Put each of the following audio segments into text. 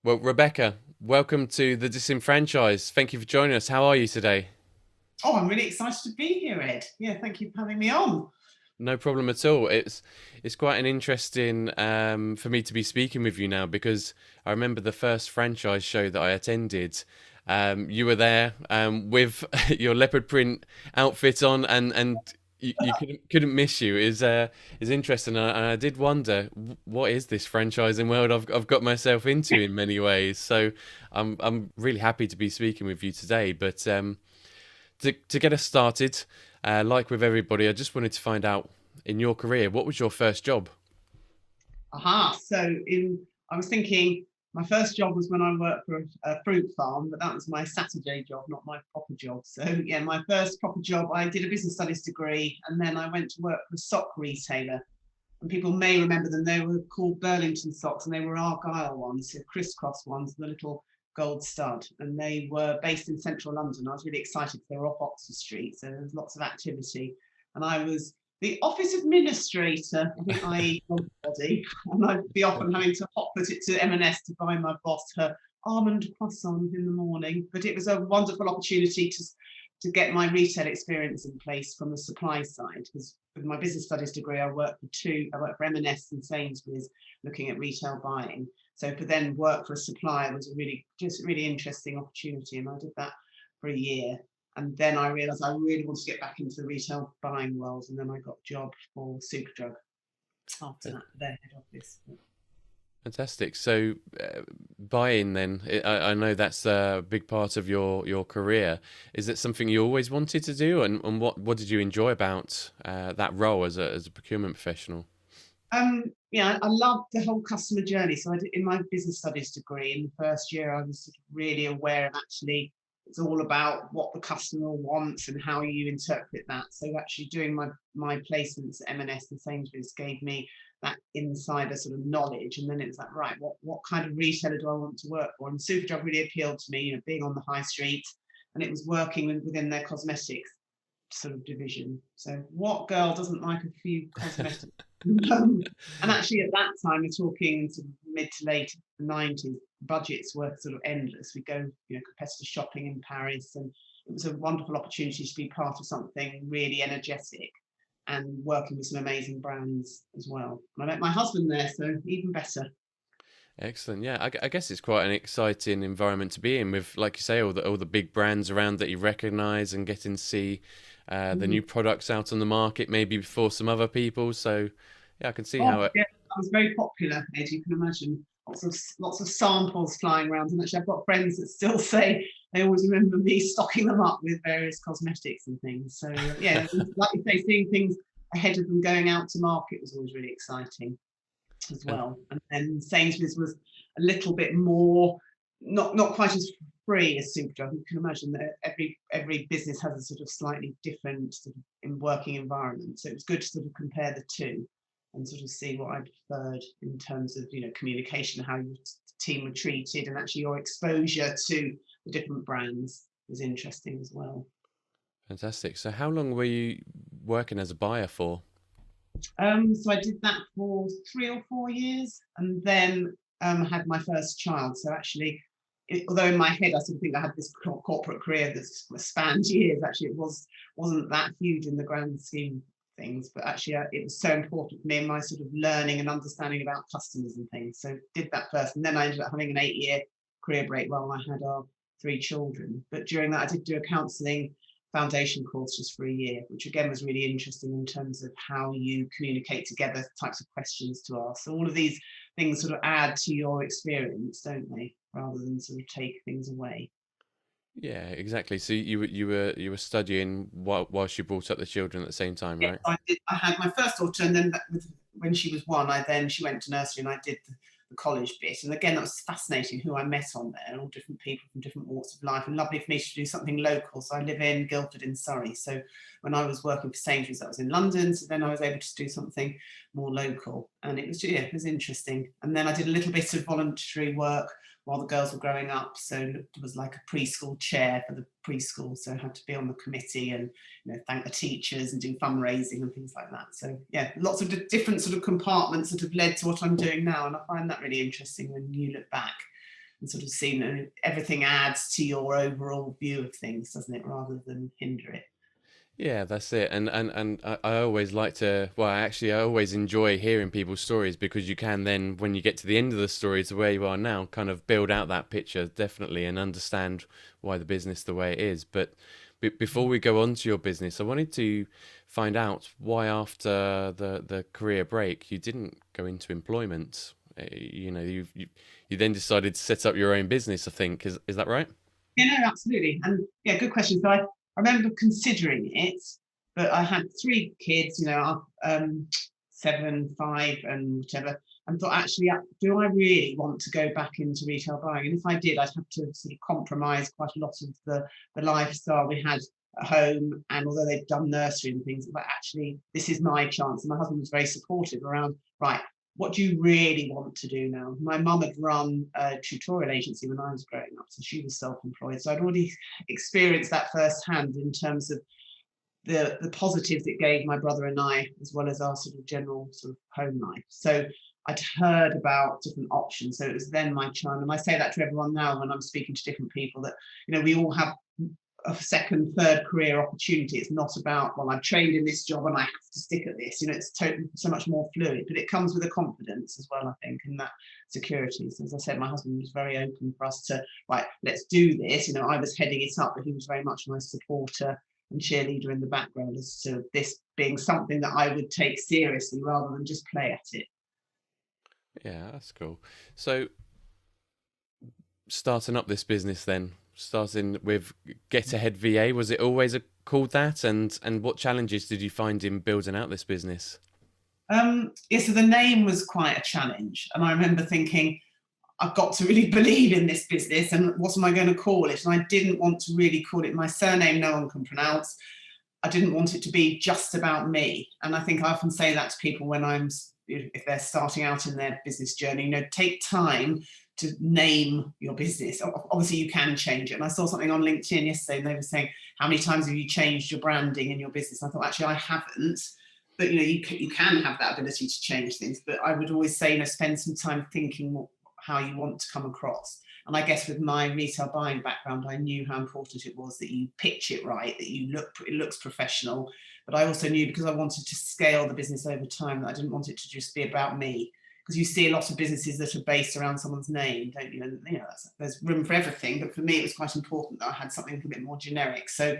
Well, Rebecca, welcome to the Disenfranchised. Thank you for joining us. How are you today? Oh, I'm really excited to be here, Ed. Yeah, thank you for having me on. No problem at all. It's quite an interesting for me to be speaking with you now because I remember the first franchise show that I attended. You were there with your leopard print outfit on, and you couldn't miss you. Is interesting, and I did wonder what is this franchising world I've got myself into in many ways. So I'm really happy to be speaking with you today. But to get us started, like with everybody, I just wanted to find out in your career, what was your first job? Aha. I was thinking my first job was when I worked for a fruit farm, but that was my Saturday job, not my proper job. So yeah, my first proper job, I did a business studies degree, and then I went to work for a sock retailer. And people may remember them. They were called Burlington socks, and they were Argyle ones, so crisscross ones, the little gold stud. And they were based in central London. I was really excited because they were off Oxford Street, so there was lots of activity. And I was the office administrator, I think, I.e. body, and I'd be often having to hot put it to M&S to buy my boss her almond croissant in the morning. But it was a wonderful opportunity to get my retail experience in place from the supply side, because with my business studies degree, I worked for M&S and Sainsbury's looking at retail buying. So to then work for a supplier was a really interesting opportunity, and I did that for a year. And then I realised I really wanted to get back into the retail buying world, and then I got a job for Superdrug after that, their head office. Fantastic. So, buying then, I know that's a big part of your career. Is it something you always wanted to do, and what did you enjoy about that role as a procurement professional? Yeah, I loved the whole customer journey. So I did, in my business studies degree, in the first year, I was sort of really aware of actually it's all about what the customer wants and how you interpret that. So actually doing my placements at M&S and Sainsbury's gave me that insider sort of knowledge. And then it was like, right, what kind of retailer do I want to work for? And Superdrug really appealed to me, being on the high street, and it was working within their cosmetics sort of division. So what girl doesn't like a few cosmetics? And actually at that time, we're talking sort of mid to late 90s, budgets were sort of endless. We go, competitor shopping in Paris, and it was a wonderful opportunity to be part of something really energetic and working with some amazing brands as well. And I met my husband there, so even better. Excellent. Yeah, I guess it's quite an exciting environment to be in with, like you say, all the big brands around that you recognise and getting to see the Mm. new products out on the market maybe before some other people. So yeah, I can see Oh, how it. yeah, that was very popular, as you can imagine. Lots of samples flying around, and actually, I've got friends that still say they always remember me stocking them up with various cosmetics and things. So yeah, like you say, seeing things ahead of them going out to market was always really exciting as And well. And then Sainsbury's was a little bit more, not quite as free as Superdrug. You can imagine that every business has a sort of slightly different sort of in working environment. So it was good to sort of compare the two and sort of see what I preferred in terms of communication, how your team were treated, and actually your exposure to the different brands was interesting as well. fantastic. So how long were you working as a buyer for? So I did that for 3 or 4 years, and then I had my first child. So actually, although in my head I sort of think I had this corporate career that spanned years, actually wasn't that huge in the grand scheme of things. But actually, it was so important for me in my sort of learning and understanding about customers and things. So did that first, and then I ended up having an 8 year career break while I had our 3 children. But during that, I did do a counselling foundation course just for a year, which again was really interesting in terms of how you communicate together, types of questions to ask. So all of these things sort of add to your experience, don't they? Rather than sort of take things away. Yeah, exactly. So you were studying whilst you brought up the children at the same time, Yes, right? I did. I had my first daughter, and then when she was one, she went to nursery, and I did the college bit. And again, that was fascinating who I met on there, all different people from different walks of life, and lovely for me to do something local. So I live in Guildford in Surrey. So when I was working for Sainsbury's, that was in London. So then I was able to do something more local, and it was interesting. And then I did a little bit of voluntary work while the girls were growing up. So it was like a preschool chair for the preschool. So I had to be on the committee and thank the teachers and do fundraising and things like that. So yeah, lots of different sort of compartments that have led to what I'm doing now, and I find that really interesting when you look back. and sort of seen, and everything adds to your overall view of things, doesn't it, rather than hinder it. Yeah, that's it. And I always like to, well, actually, I always enjoy hearing people's stories because you can then, when you get to the end of the story to where you are now, kind of build out that picture definitely and understand why the business the way it is. But before we go on to your business, I wanted to find out why after the career break you didn't go into employment. You know, you then decided to set up your own business, I think. Is that right? Yeah, no, absolutely. And yeah, good question. So I remember considering it, but I had three kids, 7, 5, and whichever, and thought, actually, do I really want to go back into retail buying? And if I did, I'd have to sort of compromise quite a lot of the lifestyle we had at home. And although they'd done nursery and things, but actually, this is my chance. And my husband was very supportive around, right, what do you really want to do now? My mum had run a tutorial agency when I was growing up, so she was self-employed. So I'd already experienced that firsthand in terms of the positives it gave my brother and I, as well as our sort of general sort of home life. So I'd heard about different options. So it was then my chance, and I say that to everyone now when I'm speaking to different people, that we all have a second, third career opportunity. It's not about, well, I'm trained in this job and I have to stick at this. It's totally so much more fluid, but it comes with a confidence as well, I think, and that security. So as I said, my husband was very open for us to, right, let's do this. I was heading it up, but he was very much my supporter and cheerleader in the background as to this being something that I would take seriously rather than just play at it. Yeah, that's cool. So starting up this business then, starting with Get Ahead VA, was it always called that? And what challenges did you find in building out this business? Yeah, so the name was quite a challenge. And I remember thinking, I've got to really believe in this business, and what am I going to call it? And I didn't want to really call it my surname no one can pronounce. I didn't want it to be just about me. And I think I often say that to people when if they're starting out in their business journey, take time to name your business. Obviously you can change it. And I saw something on LinkedIn yesterday and they were saying, how many times have you changed your branding in your business? And I thought, actually, I haven't. But you can have that ability to change things. But I would always say, spend some time thinking how you want to come across. And I guess with my retail buying background, I knew how important it was that you pitch it right, that it looks professional. But I also knew, because I wanted to scale the business over time, that I didn't want it to just be about me. Because you see a lot of businesses that are based around someone's name, don't you? And there's room for everything. But for me, it was quite important that I had something a bit more generic. So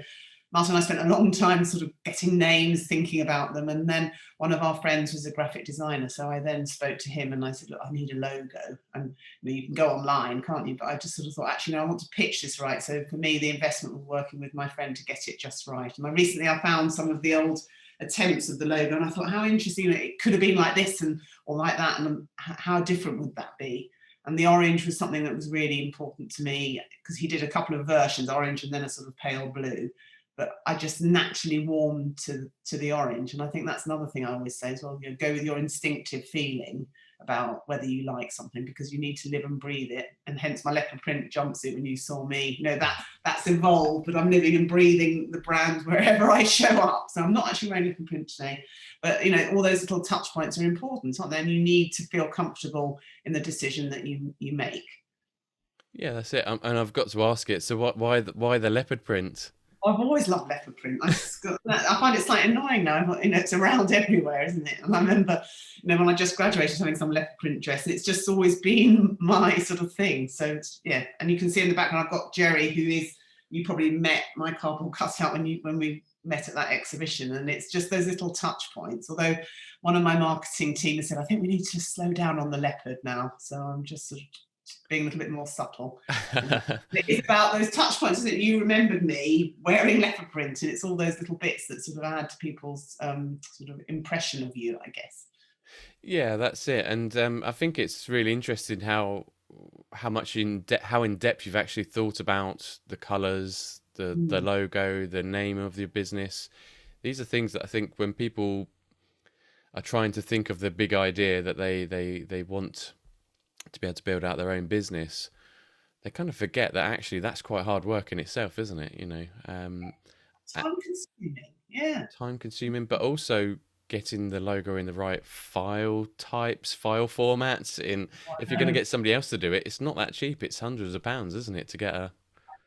Martin and I spent a long time sort of getting names, thinking about them. And then one of our friends was a graphic designer. So I then spoke to him and I said, look, I need a logo. And you can go online, can't you? But I just sort of thought, actually, I want to pitch this right. So for me, the investment was working with my friend to get it just right. And recently I found some of the old attempts of the logo and I thought, how interesting, it could have been like this or like that. And how different would that be? And the orange was something that was really important to me, because he did a couple of versions, orange and then a sort of pale blue. But I just naturally warmed to the orange. And I think that's another thing I always say as well, go with your instinctive feeling about whether you like something, because you need to live and breathe it. And hence my leopard print jumpsuit, when you saw me, that's evolved, but I'm living and breathing the brand wherever I show up. So I'm not actually wearing leopard print today, but all those little touch points are important, aren't they? And you need to feel comfortable in the decision that you make. Yeah, that's it. And I've got to ask it. So why the leopard print? I've always loved leopard print. I find it slightly annoying now. It's around everywhere, isn't it? And I remember, when I just graduated, having some leopard print dress, and it's just always been my sort of thing. So yeah, and you can see in the background, I've got Jerry, you probably met my cardboard cutout when we met at that exhibition, and it's just those little touch points. Although one of my marketing team has said, I think we need to slow down on the leopard now. So I'm just sort of being a little bit more subtle. It's about those touch points, isn't it? You remembered me wearing leopard print, and it's all those little bits that sort of add to people's sort of impression of you, I guess. Yeah, that's it. And I think it's really interesting how in depth you've actually thought about the colours, the logo, the name of your business. These are things that I think when people are trying to think of the big idea that they want to be able to build out their own business, they kind of forget that actually that's quite hard work in itself, isn't it? Time consuming, yeah. Time consuming, but also getting the logo in the right file types, file formats. In if you're going to Um, get somebody else to do it, it's not that cheap. It's hundreds of pounds, isn't it, to get a.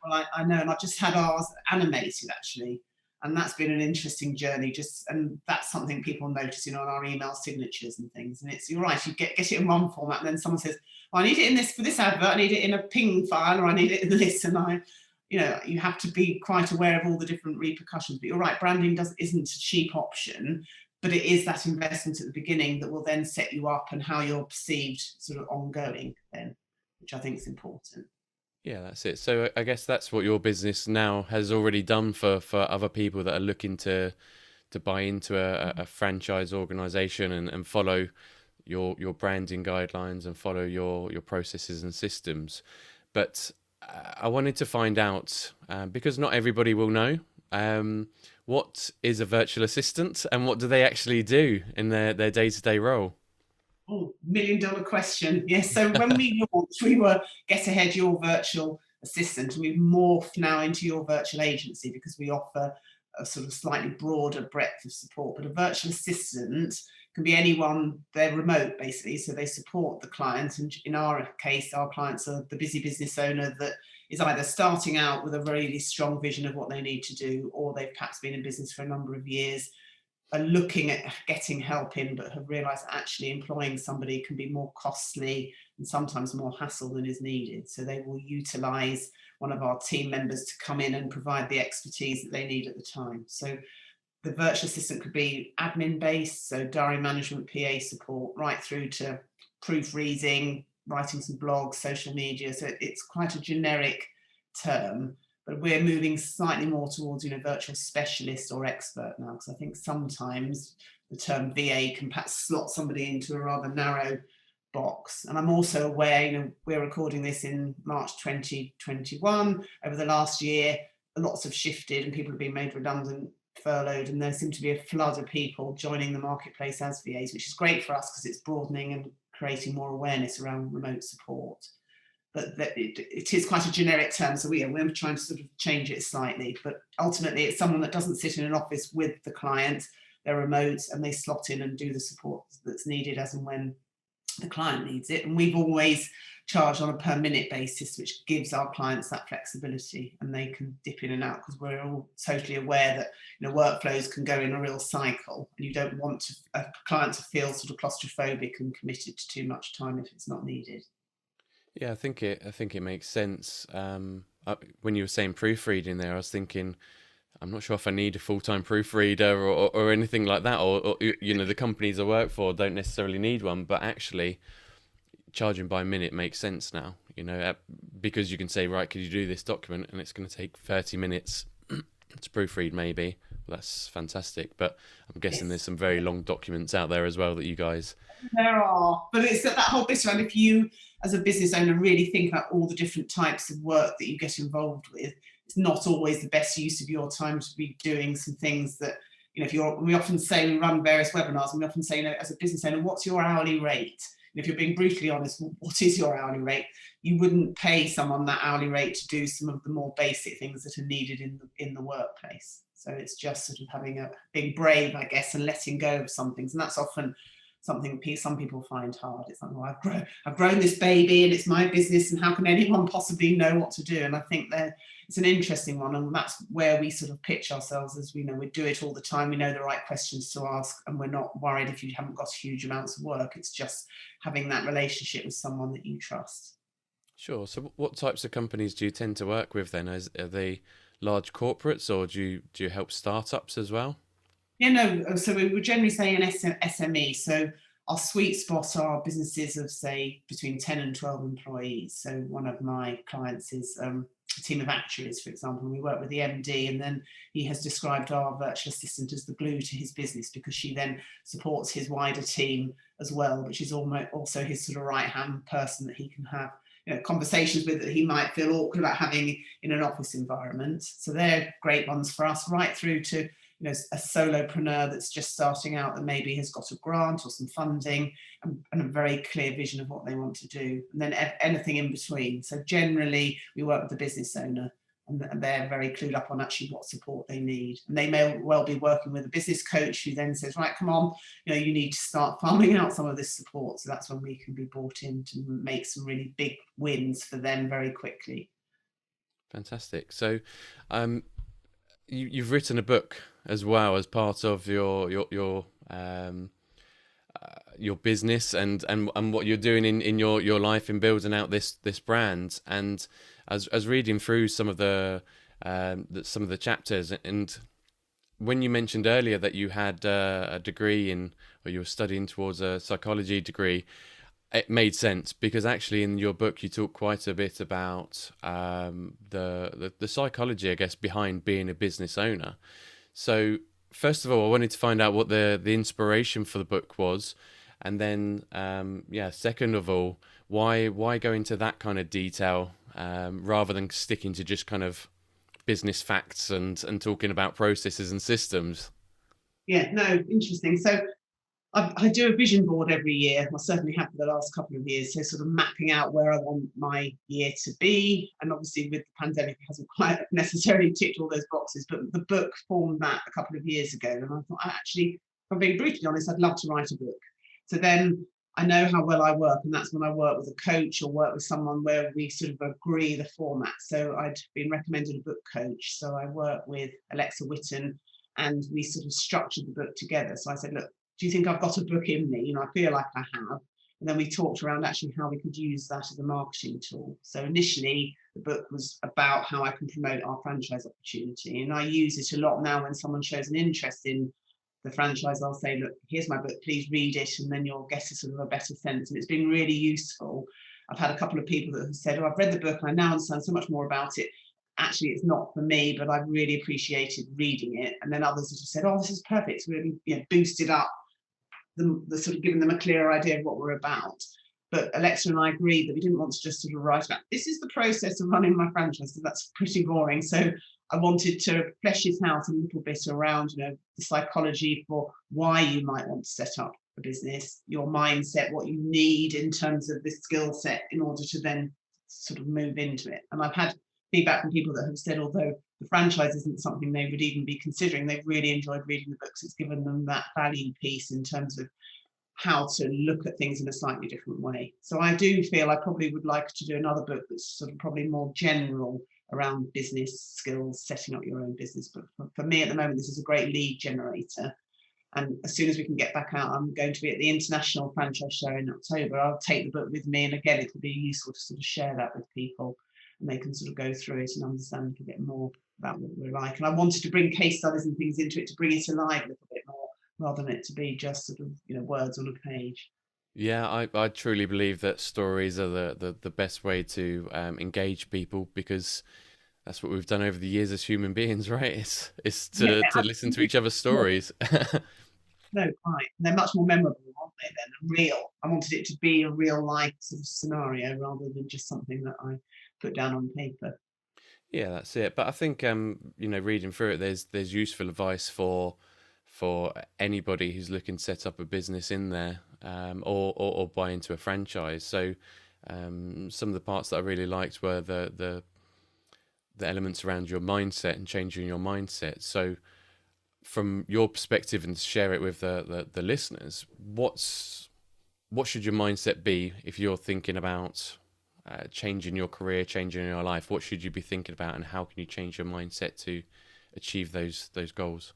well, I know, and I've just had ours animated actually, and that's been an interesting journey. And that's something people notice, on our email signatures and things. And you're right, you get it in one format, and then someone says, "Oh, I need it in this for this advert. I need it in a ping file, or I need it in this." And you have to be quite aware of all the different repercussions. But you're right, branding isn't a cheap option, but it is that investment at the beginning that will then set you up and how you're perceived sort of ongoing then, which I think is important. Yeah, that's it. So I guess that's what your business now has already done for other people that are looking to buy into a franchise organization and follow your branding guidelines and follow your processes and systems. But I wanted to find out because not everybody will know what is a virtual assistant and what do they actually do in their day-to-day role. Oh, $1 million question. Yes. So when we launched, we were Get Ahead Your Virtual Assistant, and we've morphed now into Your Virtual Agency because we offer a sort of slightly broader breadth of support. But a virtual assistant can be anyone, they're remote basically, so they support the client. And in our case, our clients are the busy business owner that is either starting out with a really strong vision of what they need to do, or they've perhaps been in business for a number of years, are looking at getting help in, but have realised actually employing somebody can be more costly and sometimes more hassle than is needed. So they will utilise one of our team members to come in and provide the expertise that they need at the time. So the virtual assistant could be admin based, so diary management, PA support, right through to proofreading, writing some blogs, social media. So it's quite a generic term, but we're moving slightly more towards virtual specialist or expert now, because I think sometimes the term VA can perhaps slot somebody into a rather narrow box. And I'm also aware, we're recording this in March 2021. Over the last year, lots have shifted and people have been made redundant, furloughed, and there seems to be a flood of people joining the marketplace as VAs, which is great for us because it's broadening and creating more awareness around remote support. But it is quite a generic term, so we're trying to sort of change it slightly. But ultimately, it's someone that doesn't sit in an office with the client. They're remote and they slot in and do the support that's needed as and when the client needs it. And we've always charged on a per minute basis, which gives our clients that flexibility, and they can dip in and out because we're all totally aware that workflows can go in a real cycle, and you don't want a client to feel sort of claustrophobic and committed to too much time if it's not needed. Yeah, I think it makes sense. When you were saying proofreading there, I was thinking I'm not sure if I need a full-time proofreader or anything like that, or the companies I work for don't necessarily need one, but actually charging by minute makes sense now, because you can say, right, could you do this document, and it's going to take 30 minutes to proofread maybe. Well, that's fantastic, but I'm guessing Yes. there's some very long documents out there as well that you guys. There are, but it's that whole bit around, if you as a business owner really think about all the different types of work that you get involved with, it's not always the best use of your time to be doing some things that, we often say, we run various webinars, and we often say, as a business owner, what's your hourly rate? And if you're being brutally honest, what is your hourly rate? You wouldn't pay someone that hourly rate to do some of the more basic things that are needed in the workplace. So it's just sort of being brave, I guess, and letting go of some things. And that's often something some people find hard. It's like, well, I've grown this baby and it's my business, and how can anyone possibly know what to do? And I think that it's an interesting one, and that's where we sort of pitch ourselves as we do it all the time. We know the right questions to ask, and we're not worried if you haven't got huge amounts of work. It's just having that relationship with someone that you trust. Sure. So what types of companies do you tend to work with then? Are they large corporates, or do you help startups as well? Yeah, no. So we would generally say an SME. So our sweet spot are businesses of, say, between 10 and 12 employees. So one of my clients is a team of actuaries, for example. We work with the MD, and then he has described our virtual assistant as the glue to his business, because she then supports his wider team as well, which is also his sort of right-hand person that he can have conversations with that he might feel awkward about having in an office environment. So they're great ones for us, right through to a solopreneur that's just starting out that maybe has got a grant or some funding and a very clear vision of what they want to do, and then anything in between. So generally we work with the business owner and they're very clued up on actually what support they need. And they may well be working with a business coach who then says, right, come on, you need to start farming out some of this support. So that's when we can be brought in to make some really big wins for them very quickly. Fantastic. So, you've written a book as well as part of your business and what you're doing in your life in building out this brand. And as reading through some of the chapters, and when you mentioned earlier that you had a degree in, or you were studying towards a psychology degree, it made sense, because actually in your book you talk quite a bit about the psychology, I guess, behind being a business owner. So first of all, I wanted to find out what the inspiration for the book was, and then second of all, why go into that kind of detail rather than sticking to just kind of business facts and talking about processes and systems. Yeah, no, interesting. So I do a vision board every year. I certainly have for the last couple of years. So sort of mapping out where I want my year to be. And obviously with the pandemic, it hasn't quite necessarily ticked all those boxes, but the book formed that a couple of years ago. And I thought, actually, if I'm being brutally honest, I'd love to write a book. So then I know how well I work, and that's when I work with a coach or work with someone where we sort of agree the format. So I'd been recommended a book coach. So I work with Alexa Whitten, and we sort of structured the book together. So I said, look, do you think I've got a book in me? I feel like I have. And then we talked around actually how we could use that as a marketing tool. So initially, the book was about how I can promote our franchise opportunity. And I use it a lot now when someone shows an interest in the franchise. I'll say, look, here's my book, please read it, and then you'll get a sort of a better sense. And it's been really useful. I've had a couple of people that have said, oh, I've read the book and I now understand so much more about it. Actually, it's not for me, but I've really appreciated reading it. And then others have said, oh, this is perfect. It's really boosted up the sort of giving them a clearer idea of what we're about. But Alexa and I agreed that we didn't want to just sort of write about, this is the process of running my franchise, so that's pretty boring. So I wanted to flesh it out a little bit around, the psychology for why you might want to set up a business, your mindset, what you need in terms of this skill set in order to then sort of move into it. And I've had feedback from people that have said, although the franchise isn't something they would even be considering, they've really enjoyed reading the books. It's given them that value piece in terms of how to look at things in a slightly different way. So I do feel I probably would like to do another book that's sort of probably more general around business skills, setting up your own business. But for me at the moment, this is a great lead generator. And as soon as we can get back out, I'm going to be at the International Franchise Show in October. I'll take the book with me. And again, it will be useful to sort of share that with people, and they can sort of go through it and understand a little bit more about what we're like. And I wanted to bring case studies and things into it to bring it alive a little bit more, rather than it to be just sort of words on a page. Yeah, I truly believe that stories are the best way to engage people, because that's what we've done over the years as human beings, right? It's to listen to each other's stories. No, quite. They're much more memorable, aren't they, then, and real. I wanted it to be a real life sort of scenario rather than just something that I put down on paper. Yeah, that's it. But I think reading through it, there's useful advice for anybody who's looking to set up a business in there, or buy into a franchise. So some of the parts that I really liked were the elements around your mindset and changing your mindset. So from your perspective, and to share it with the listeners, what should your mindset be if you're thinking about changing your career, changing your life? What should you be thinking about, and how can you change your mindset to achieve those goals?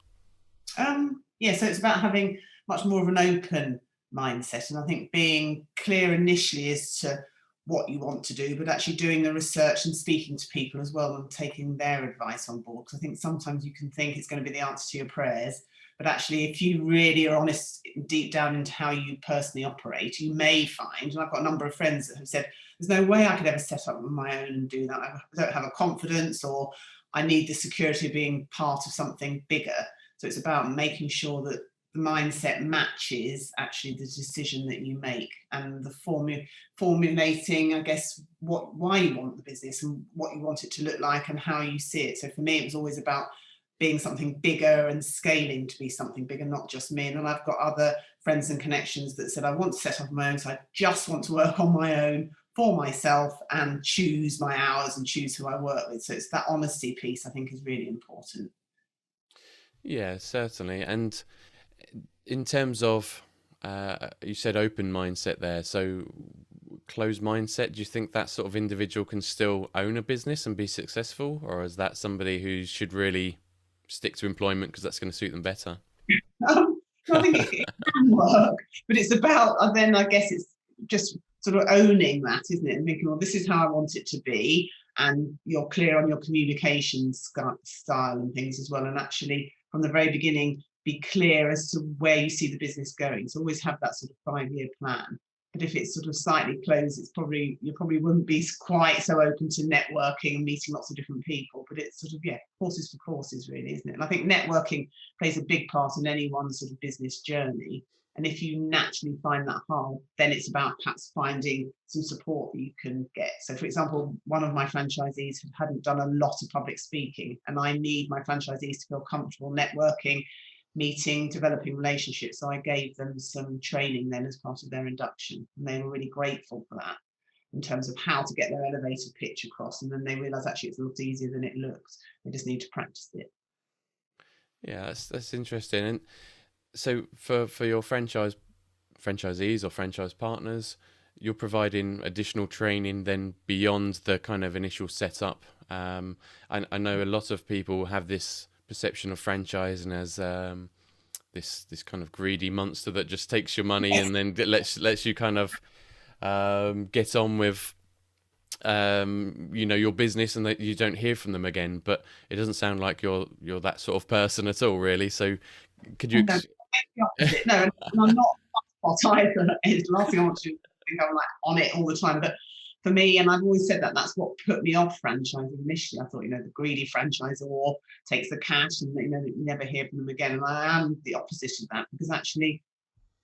So it's about having much more of an open mindset, and I think being clear initially as to what you want to do, but actually doing the research and speaking to people as well and taking their advice on board. Because I think sometimes you can think it's going to be the answer to your prayers, but actually if you really are honest deep down into how you personally operate, you may find, and I've got a number of friends that have said, there's no way I could ever set up on my own and do that. I don't have a confidence, or I need the security of being part of something bigger. So it's about making sure that the mindset matches actually the decision that you make, and the formulating, I guess, why you want the business and what you want it to look like and how you see it. So for me, it was always about being something bigger and scaling to be something bigger, not just me. And then I've got other friends and connections that said, I want to set up on my own, so I just want to work on my own for myself and choose my hours and choose who I work with. So it's that honesty piece I think is really important. Yeah, certainly. And in terms of, you said open mindset there. So closed mindset, do you think that sort of individual can still own a business and be successful? Or is that somebody who should really stick to employment because that's going to suit them better? I think it can work, but it's about, and then I guess it's just sort of owning that, isn't it? And thinking, well, this is how I want it to be. And you're clear on your communication style and things as well. And actually, from the very beginning, be clear as to where you see the business going. So always have that sort of 5-year plan. But if it's sort of slightly closed, it's probably, you probably wouldn't be quite so open to networking and meeting lots of different people. But it's sort of, yeah, horses for courses, really, isn't it? And I think networking plays a big part in anyone's sort of business journey. And if you naturally find that hard, then it's about perhaps finding some support that you can get. So, for example, one of my franchisees hadn't done a lot of public speaking, and I need my franchisees to feel comfortable networking, meeting, developing relationships. So I gave them some training then as part of their induction, and they were really grateful for that in terms of how to get their elevator pitch across. And then they realised actually it's a lot easier than it looks. They just need to practice it. Yeah, that's interesting. And so for your franchisees or franchise partners, you're providing additional training then beyond the kind of initial setup. I know a lot of people have this perception of franchising as this kind of greedy monster that just takes your money and then lets you kind of get on with your business, and that you don't hear from them again. But it doesn't sound like you're that sort of person at all, really. So could you? No, the opposite. No, and I'm not hot either. It's the last thing I want to think I'm like on it all the time. But for me, and I've always said that that's what put me off franchising initially. I thought, the greedy franchisor takes the cash and you never hear from them again. And I am the opposite of that, because actually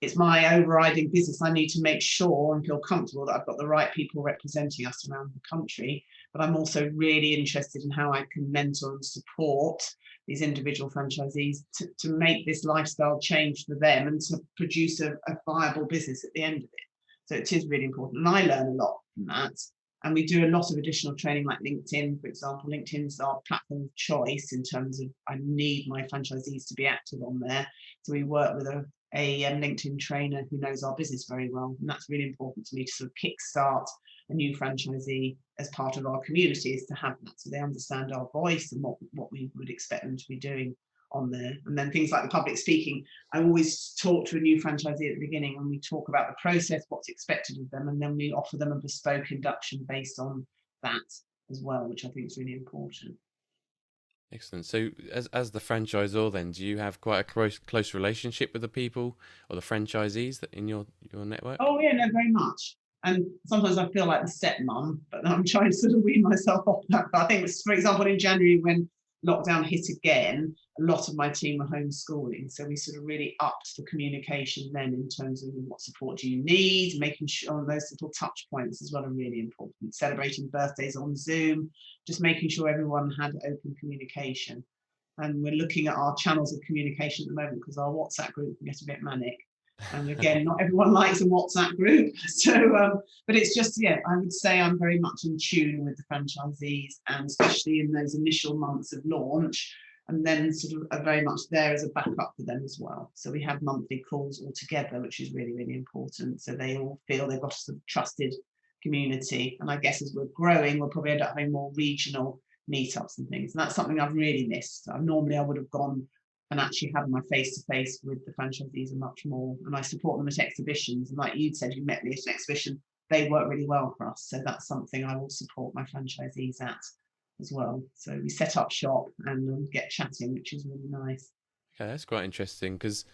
it's my overriding business. I need to make sure and feel comfortable that I've got the right people representing us around the country. But I'm also really interested in how I can mentor and support these individual franchisees to make this lifestyle change for them and to produce a viable business at the end of it. So it is really important. And I learn a lot from that. And we do a lot of additional training, like LinkedIn, for example. LinkedIn's our platform of choice in terms of I need my franchisees to be active on there. So we work with a LinkedIn trainer who knows our business very well. And that's really important to me to sort of kickstart a new franchisee as part of our community, is to have that so they understand our voice and what we would expect them to be doing on there. And then things like the public speaking, I always talk to a new franchisee at the beginning and we talk about the process, what's expected of them, and then we offer them a bespoke induction based on that as well, which I think is really important. Excellent. So, as the franchisor, then, do you have quite a close relationship with the people or the franchisees that in your network? Oh yeah, no, very much. And sometimes I feel like the stepmom, but I'm trying to sort of wean myself off that. But I think, for example, in January when lockdown hit again, a lot of my team were homeschooling. So we sort of really upped the communication then in terms of what support do you need, making sure those little touch points as well are really important. Celebrating birthdays on Zoom, just making sure everyone had open communication. And we're looking at our channels of communication at the moment because our WhatsApp group can get a bit manic. And again, not everyone likes a WhatsApp group. So, but it's just, yeah, I would say I'm very much in tune with the franchisees, and especially in those initial months of launch, and then sort of are very much there as a backup for them as well. So we have monthly calls all together, which is really, really important. So they all feel they've got a sort of trusted community. And I guess as we're growing, we'll probably end up having more regional meetups and things. And that's something I've really missed. Normally I would have gone and actually have my face-to-face with the franchisees and much more. And I support them at exhibitions. And like you said, you met me at an exhibition. They work really well for us. So that's something I will support my franchisees at as well. So we set up shop and get chatting, which is really nice. Yeah, that's quite interesting, because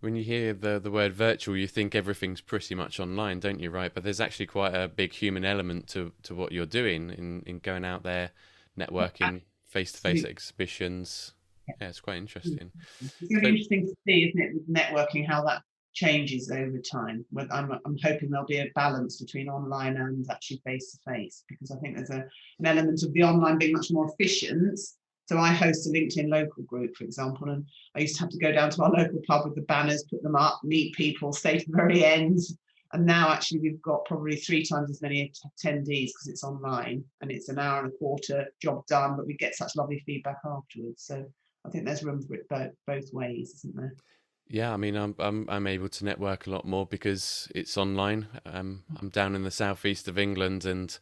when you hear the word virtual, you think everything's pretty much online, don't you? Right? But there's actually quite a big human element to what you're doing in going out there, networking, face-to-face exhibitions. Yeah, it's quite interesting. It's going to be interesting to see, isn't it, with networking, how that changes over time. I'm hoping there'll be a balance between online and actually face to face, because I think there's an element of the online being much more efficient. So I host a LinkedIn local group, for example, and I used to have to go down to our local pub with the banners, put them up, meet people, stay to the very end. And now actually we've got probably 3 times as many attendees because it's online and it's an hour and a quarter job done, but we get such lovely feedback afterwards. So I think there's room for it both ways, isn't there? Yeah, I mean, I'm able to network a lot more because it's online. I'm down in the southeast of England, and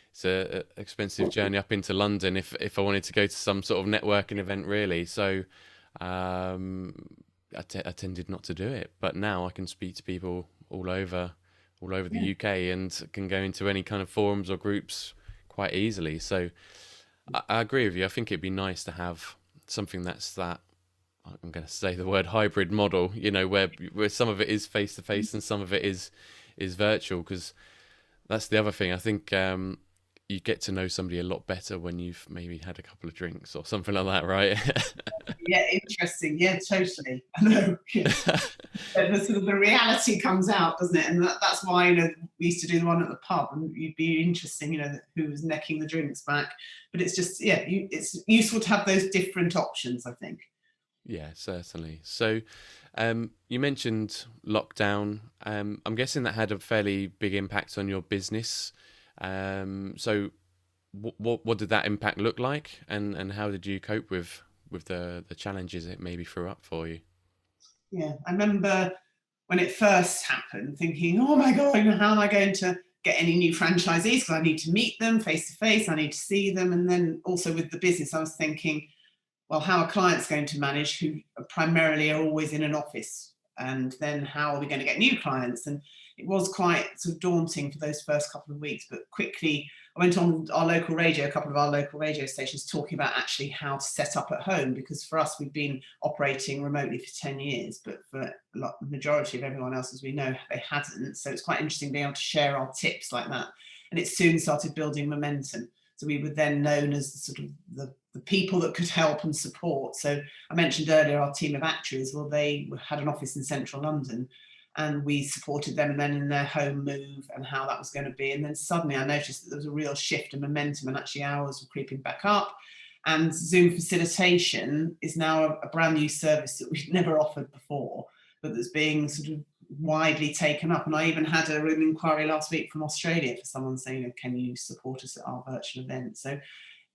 it's a expensive journey up into London if I wanted to go to some sort of networking event, really. So, um, I tended not to do it, but now I can speak to people all over the Yeah. UK, and can go into any kind of forums or groups quite easily. So, I agree with you. I think it'd be nice to have something that's that, I'm going to say the word hybrid model, where some of it is face to face and some of it is virtual, because that's the other thing. I think you get to know somebody a lot better when you've maybe had a couple of drinks or something like that, right? Yeah, interesting. Yeah, totally. I know. Yeah. The sort of the reality comes out, doesn't it? And that's why we used to do the one at the pub, and you'd be interesting, who was necking the drinks back. But it's just it's useful to have those different options, I think. Yeah, certainly. So, you mentioned lockdown. I'm guessing that had a fairly big impact on your business. So, what did that impact look like, and how did you cope with the challenges it maybe threw up for you? Yeah, I remember when it first happened, thinking, "Oh my god, how am I going to get any new franchisees? Because I need to meet them face to face. I need to see them." And then also with the business, I was thinking, well, how are clients going to manage who primarily are always in an office? And then how are we going to get new clients? And it was quite sort of daunting for those first couple of weeks, but quickly I went on our local radio, a couple of our local radio stations, talking about actually how to set up at home, because for us, we've been operating remotely for 10 years, but for the majority of everyone else, as we know, they hadn't. So it's quite interesting being able to share our tips like that. And it soon started building momentum. So we were then known as sort of the people that could help and support. So I mentioned earlier our team of actuaries. Well, they had an office in central London, and we supported them and then in their home move and how that was going to be. And then suddenly I noticed that there was a real shift in momentum, and actually hours were creeping back up. And Zoom facilitation is now a brand new service that we've never offered before, but that's being sort of widely taken up. And I even had an inquiry last week from Australia for someone saying, can you support us at our virtual event? So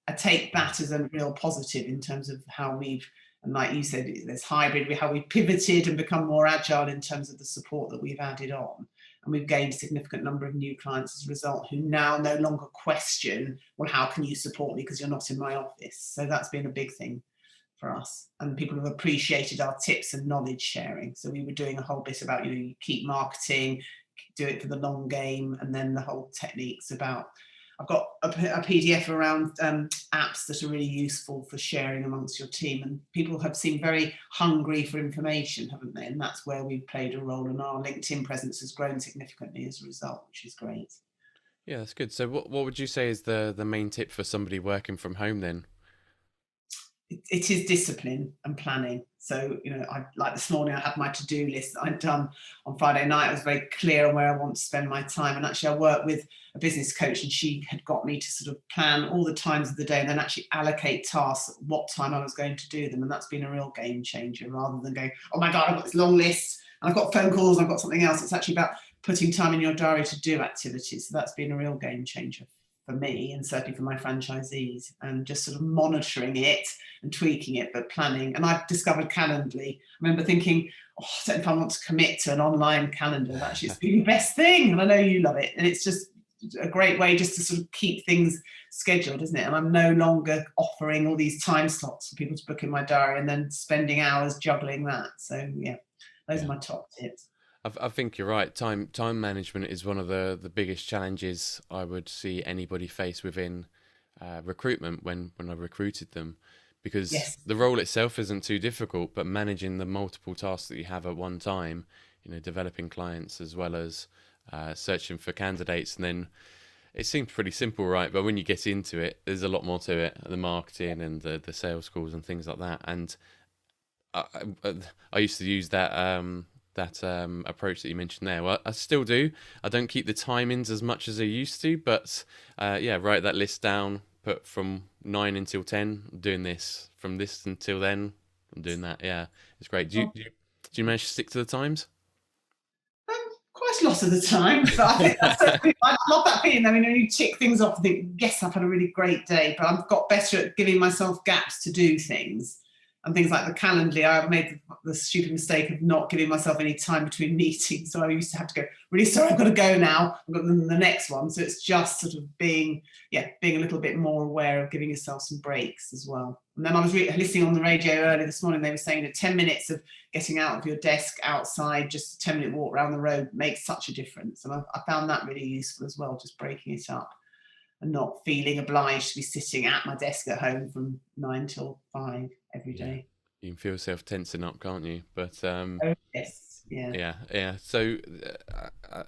I take that as a real positive in terms of how we've, and like you said, there's hybrid, how we pivoted and become more agile in terms of the support that we've added on. And we've gained a significant number of new clients as a result, who now no longer question, well, how can you support me because you're not in my office? So that's been a big thing for us, and people have appreciated our tips and knowledge sharing. So we were doing a whole bit about, you keep marketing, do it for the long game, and then the whole techniques about, I've got a PDF around apps that are really useful for sharing amongst your team, and people have seemed very hungry for information, haven't they? And that's where we've played a role, and our LinkedIn presence has grown significantly as a result, which is great. Yeah, that's good. So, what would you say is the main tip for somebody working from home then? It is discipline and planning. So, I, like this morning, I had my to-do list that I'd done on Friday night. I was very clear on where I want to spend my time. And actually, I worked with a business coach, and she had got me to sort of plan all the times of the day and then actually allocate tasks at what time I was going to do them. And that's been a real game changer, rather than going, oh my God, I've got this long list and I've got phone calls and I've got something else. It's actually about putting time in your diary to do activities. So that's been a real game changer for me, and certainly for my franchisees, and just sort of monitoring it and tweaking it, but planning. And I've discovered Calendly. I remember thinking, oh, I don't know if I want to commit to an online calendar. Actually, it's been the best thing. And I know you love it. And it's just a great way just to sort of keep things scheduled, isn't it? And I'm no longer offering all these time slots for people to book in my diary and then spending hours juggling that. So yeah, those are Yeah. my top tips. I think you're right. Time management is one of the biggest challenges I would see anybody face within recruitment when I recruited them, because Yes. the role itself isn't too difficult, but managing the multiple tasks that you have at one time, developing clients as well as searching for candidates, and then it seems pretty simple, right? But when you get into it, there's a lot more to it, the marketing and the sales calls and things like that. And I, I, I used to use that approach that you mentioned there. Well, I still do. I don't keep the timings as much as I used to, but yeah, write that list down. Put from 9 until 10, I'm doing this. From this until then, I'm doing that. Yeah, it's great. Do you manage to stick to the times? Um, Quite Almost a lot of the time, but I think I love that feeling. I mean, when you tick things off and think, yes, I've had a really great day, but I've got better at giving myself gaps to do things. And things like the Calendly, I made the stupid mistake of not giving myself any time between meetings. So I used to have to go, really sorry, I've got to go now. I've got the next one. So it's just sort of being a little bit more aware of giving yourself some breaks as well. And then I was listening on the radio earlier this morning, they were saying that 10 minutes of getting out of your desk outside, just a 10-minute walk around the road makes such a difference. And I found that really useful as well, just breaking it up and not feeling obliged to be sitting at my desk at home from 9 till 5 every day. You can feel yourself tensing up, can't you? But Oh, yes, yeah. So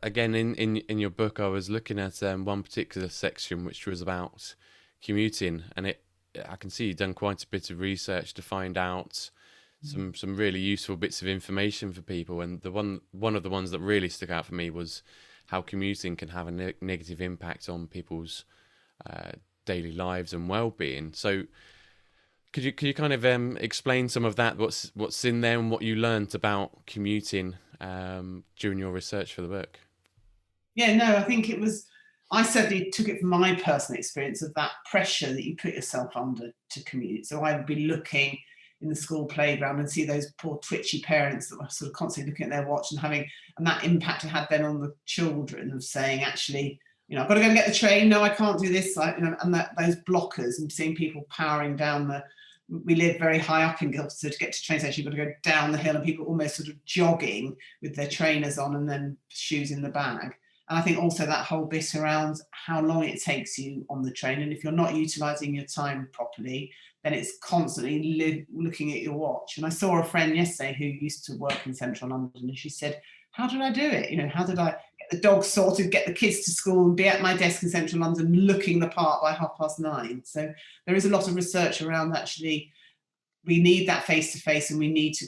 again, in your book, I was looking at one particular section which was about commuting, and I can see you've done quite a bit of research to find out some really useful bits of information for people. And one of the ones that really stuck out for me was how commuting can have a negative impact on people's daily lives and well-being. So could you kind of explain some of that, what's in there and what you learned about commuting during your research for the book? Yeah, no, I think I certainly took it from my personal experience of that pressure that you put yourself under to commute. So I would be looking in the school playground and see those poor twitchy parents that were sort of constantly looking at their watch and that impact it had then on the children of saying, actually, I've got to go and get the train. No, I can't do this. And those blockers, and seeing people powering down we live very high up in Guildford, so to get to train station, you've got to go down the hill, and people almost sort of jogging with their trainers on and then shoes in the bag. And I think also that whole bit around how long it takes you on the train, and if you're not utilising your time properly, then it's constantly looking at your watch. And I saw a friend yesterday who used to work in central London, and she said, how did I do it? How did I get the dogs sorted, get the kids to school, and be at my desk in central London looking the part by 9:30? So there is a lot of research around actually we need that face-to-face and we need to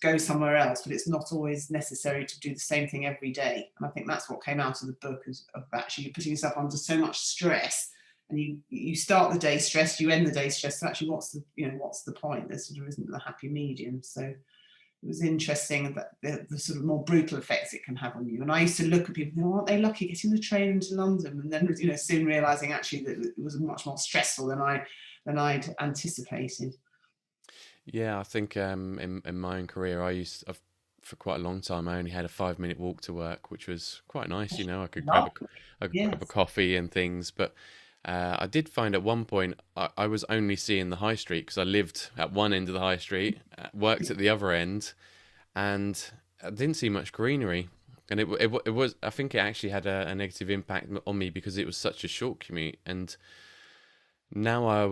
go somewhere else, but it's not always necessary to do the same thing every day. And I think that's what came out of the book, of actually you're putting yourself under so much stress, and you start the day stressed, you end the day stressed. So actually what's the point? There sort of isn't the happy medium. So it was interesting that the sort of more brutal effects it can have on you. And I used to look at people and think, aren't they lucky getting the train into London? And then soon realising actually that it was much more stressful than I'd anticipated. Yeah, I think in my own career, for quite a long time, I only had a 5-minute walk to work, which was quite nice. I could grab a coffee and things. But I did find at one point I was only seeing the high street because I lived at one end of the high street, worked at the other end, and I didn't see much greenery. And it was, I think it actually had a negative impact on me because it was such a short commute. And now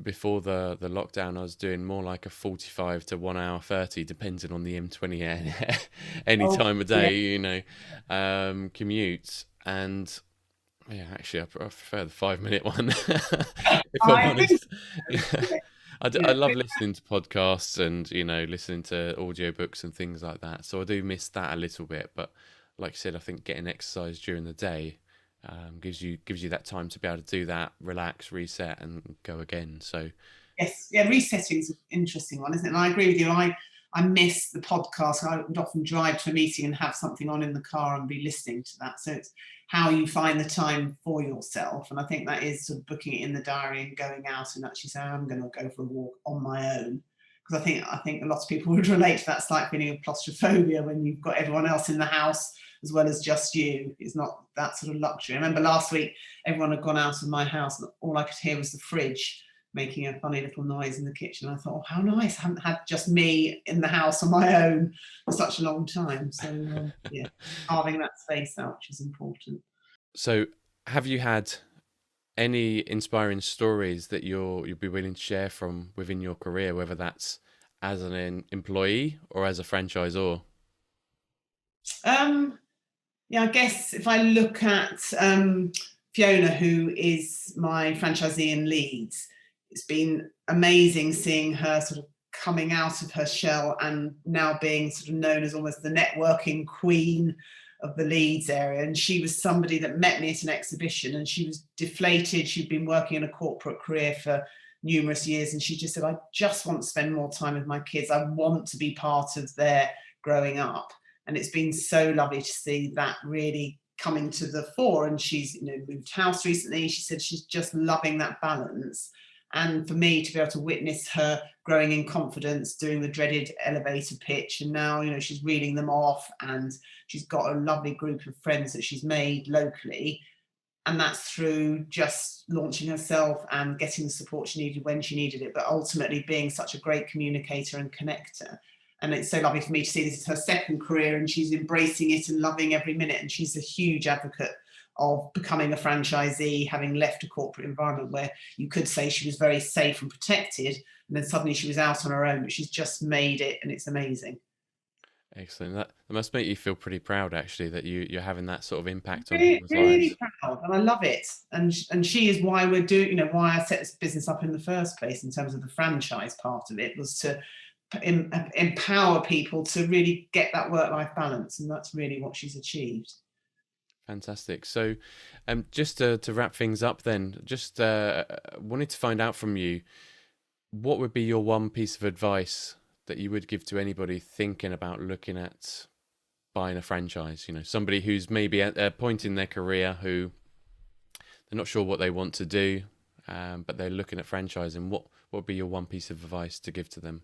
before the lockdown, I was doing more like a 45 to 1 hour 30, depending on the M20 any time of day, commute. And yeah, actually, I prefer the 5-minute one. If I'm honest, I love listening to podcasts and listening to audiobooks and things like that. So I do miss that a little bit. But like I said, I think getting exercise during the day gives you that time to be able to do that, relax, reset, and go again. So yes, yeah, resetting is an interesting one, isn't it? And I agree with you. I miss the podcast. I would often drive to a meeting and have something on in the car and be listening to that. So it's how you find the time for yourself. And I think that is sort of booking it in the diary and going out and actually saying, I'm going to go for a walk on my own. Because I think a lot of people would relate to that slight feeling of claustrophobia when you've got everyone else in the house as well as just you. It's not that sort of luxury. I remember last week, everyone had gone out of my house and all I could hear was the fridge making a funny little noise in the kitchen. I thought, oh, how nice. I haven't had just me in the house on my own for such a long time. So carving that space out, which is important. So have you had any inspiring stories that you'll be willing to share from within your career, whether that's as an employee or as a franchisor? I guess if I look at Fiona, who is my franchisee in Leeds, it's been amazing seeing her sort of coming out of her shell and now being sort of known as almost the networking queen of the Leeds area. And she was somebody that met me at an exhibition and she was deflated. She'd been working in a corporate career for numerous years and she just said, I just want to spend more time with my kids. I want to be part of their growing up. And it's been so lovely to see that really coming to the fore. And she's, moved house recently. She said she's just loving that balance. And for me to be able to witness her growing in confidence, doing the dreaded elevator pitch, and now, she's reeling them off, and she's got a lovely group of friends that she's made locally. And that's through just launching herself and getting the support she needed when she needed it, but ultimately being such a great communicator and connector. And it's so lovely for me to see this is her second career, and she's embracing it and loving every minute. And she's a huge advocate of becoming a franchisee, having left a corporate environment where you could say she was very safe and protected, and then suddenly she was out on her own, but she's just made it, and it's amazing. Excellent. That must make you feel pretty proud, actually, that you're having that sort of impact on Really, people's really lives. proud, and I love it. And she is why we're doing, why I set this business up in the first place, in terms of the franchise part of it, was to empower people to really get that work-life balance, and that's really what she's achieved. Fantastic. So, just to wrap things up, then, just wanted to find out from you, what would be your one piece of advice that you would give to anybody thinking about looking at buying a franchise? Somebody who's maybe at a point in their career who they're not sure what they want to do, but they're looking at franchising. What would be your one piece of advice to give to them?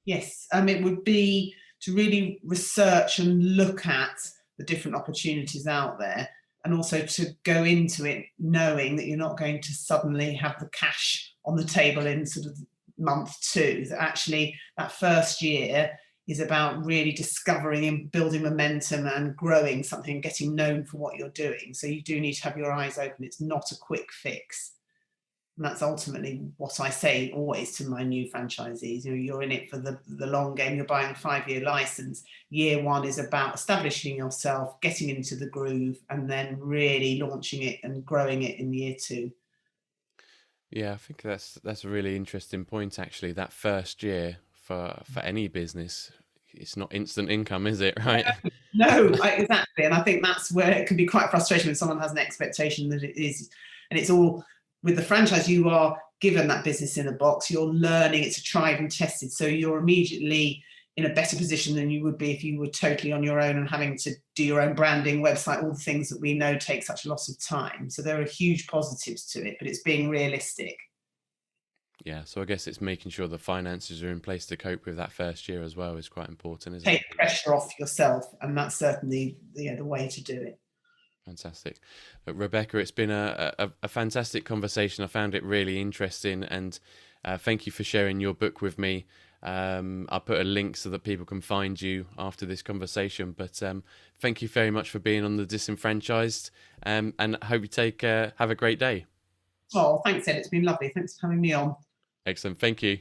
Yes, it would be to really research and look at the different opportunities out there, and also to go into it knowing that you're not going to suddenly have the cash on the table in sort of month two. That actually that first year is about really discovering and building momentum and growing something, getting known for what you're doing. So you do need to have your eyes open. It's not a quick fix. And that's ultimately what I say always to my new franchisees. You're in it for the long game. You're buying a 5-year license. Year one is about establishing yourself, getting into the groove, and then really launching it and growing it in year two. Yeah, I think that's a really interesting point, actually. That first year for any business, it's not instant income, is it? Right? No, exactly. And I think that's where it can be quite frustrating when someone has an expectation that it is. And it's all with the franchise, you are given that business in a box, you're learning, it's a tried and tested. So you're immediately in a better position than you would be if you were totally on your own and having to do your own branding, website, all the things that we know take such a lot of time. So there are huge positives to it, but it's being realistic. Yeah, so I guess it's making sure the finances are in place to cope with that first year as well is quite important, isn't it? Take pressure off yourself, and that's certainly the way to do it. Fantastic. But Rebecca, it's been a fantastic conversation. I found it really interesting, and thank you for sharing your book with me. I'll put a link so that people can find you after this conversation. But thank you very much for being on the Disenfranchised, and I hope you have a great day. Oh, thanks, Ed. It's been lovely. Thanks for having me on. Excellent. Thank you.